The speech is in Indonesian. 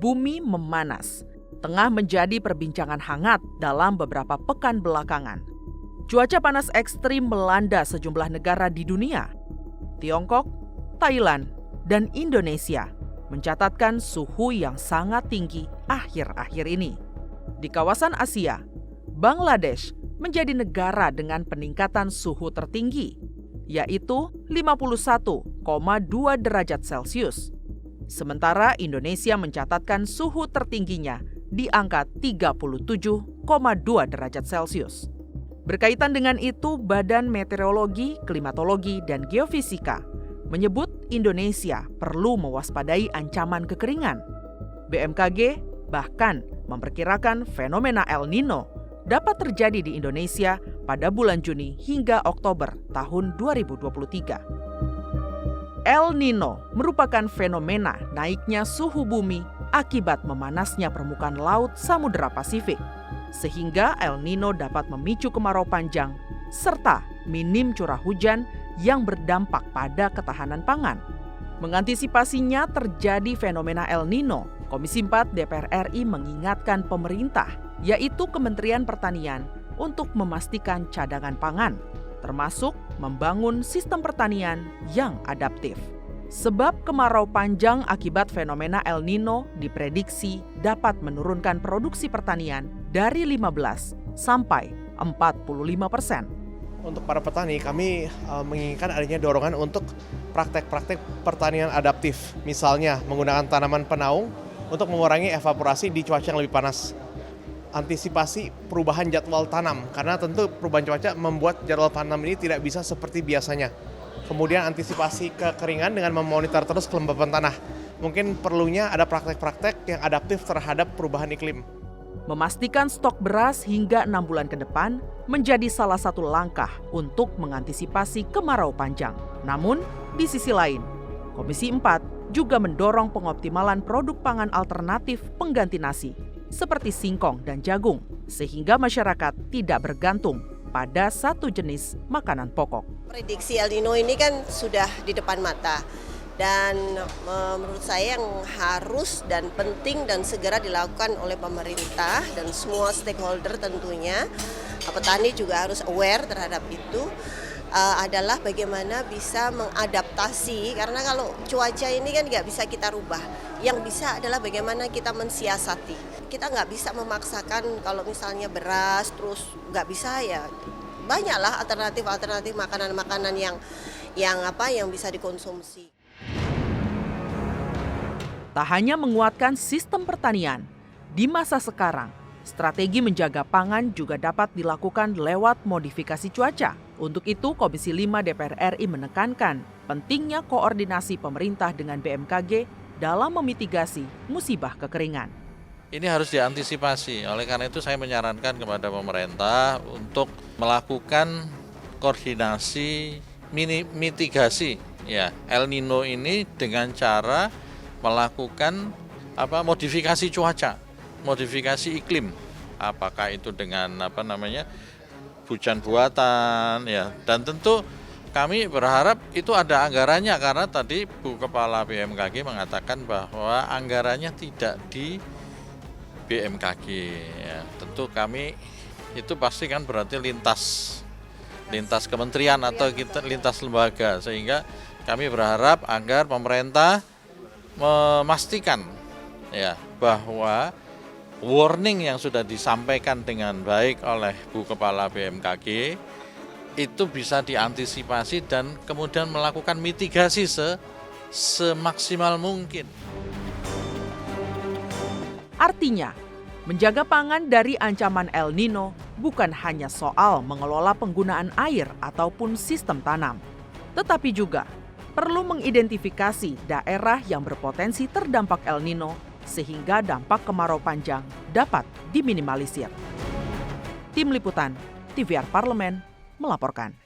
bumi memanas tengah menjadi perbincangan hangat dalam beberapa pekan belakangan. Cuaca panas ekstrim melanda sejumlah negara di dunia. Tiongkok, Thailand, dan Indonesia mencatatkan suhu yang sangat tinggi akhir-akhir ini. Di kawasan Asia, Bangladesh menjadi negara dengan peningkatan suhu tertinggi, yaitu 51,2 derajat Celcius. Sementara Indonesia mencatatkan suhu tertingginya di angka 37,2 derajat Celcius. Berkaitan dengan itu, Badan Meteorologi, Klimatologi, dan Geofisika menyebut Indonesia perlu mewaspadai ancaman kekeringan. BMKG bahkan memperkirakan fenomena El Nino dapat terjadi di Indonesia pada bulan Juni hingga Oktober tahun 2023. El Nino merupakan fenomena naiknya suhu bumi akibat memanasnya permukaan laut Samudra Pasifik, sehingga El Nino dapat memicu kemarau panjang serta minim curah hujan yang berdampak pada ketahanan pangan. Mengantisipasinya terjadi fenomena El Nino, Komisi 4 DPR RI mengingatkan pemerintah, yaitu Kementerian Pertanian, untuk memastikan cadangan pangan, termasuk membangun sistem pertanian yang adaptif. Sebab kemarau panjang akibat fenomena El Nino diprediksi dapat menurunkan produksi pertanian dari 15 sampai 45%. Untuk para petani, kami menginginkan adanya dorongan untuk praktek-praktek pertanian adaptif. Misalnya menggunakan tanaman penaung untuk mengurangi evaporasi di cuaca yang lebih panas. Antisipasi perubahan jadwal tanam, karena tentu perubahan cuaca membuat jadwal tanam ini tidak bisa seperti biasanya. Kemudian antisipasi kekeringan dengan memonitor terus kelembapan tanah. Mungkin perlunya ada praktek-praktek yang adaptif terhadap perubahan iklim. Memastikan stok beras hingga 6 bulan ke depan menjadi salah satu langkah untuk mengantisipasi kemarau panjang. Namun, di sisi lain, Komisi 4 juga mendorong pengoptimalan produk pangan alternatif pengganti nasi, seperti singkong dan jagung, sehingga masyarakat tidak bergantung pada satu jenis makanan pokok. Prediksi El Nino ini kan sudah di depan mata. Dan menurut saya yang harus dan penting dan segera dilakukan oleh pemerintah dan semua stakeholder tentunya, petani juga harus aware terhadap itu, adalah bagaimana bisa mengadaptasi, karena kalau cuaca ini kan nggak bisa kita rubah. Yang bisa adalah bagaimana kita mensiasati. Kita nggak bisa memaksakan kalau misalnya beras terus nggak bisa, ya banyaklah alternatif makanan-makanan yang bisa dikonsumsi. Tak hanya menguatkan sistem pertanian, di masa sekarang, strategi menjaga pangan juga dapat dilakukan lewat modifikasi cuaca. Untuk itu, Komisi 5 DPR RI menekankan pentingnya koordinasi pemerintah dengan BMKG dalam memitigasi musibah kekeringan. Ini harus diantisipasi, oleh karena itu saya menyarankan kepada pemerintah untuk melakukan koordinasi mitigasi El Nino ini dengan cara melakukan modifikasi cuaca, modifikasi iklim, apakah itu dengan hujan buatan dan tentu kami berharap itu ada anggarannya, karena tadi Bu Kepala BMKG mengatakan bahwa anggarannya tidak di BMKG. Tentu kami itu pasti kan berarti lintas kementerian atau lintas lembaga, sehingga kami berharap agar pemerintah memastikan bahwa warning yang sudah disampaikan dengan baik oleh Bu Kepala BMKG itu bisa diantisipasi dan kemudian melakukan mitigasi semaksimal mungkin. Artinya, menjaga pangan dari ancaman El Nino bukan hanya soal mengelola penggunaan air ataupun sistem tanam, tetapi juga perlu mengidentifikasi daerah yang berpotensi terdampak El Nino sehingga dampak kemarau panjang dapat diminimalisir. Tim Liputan TVR Parlemen melaporkan.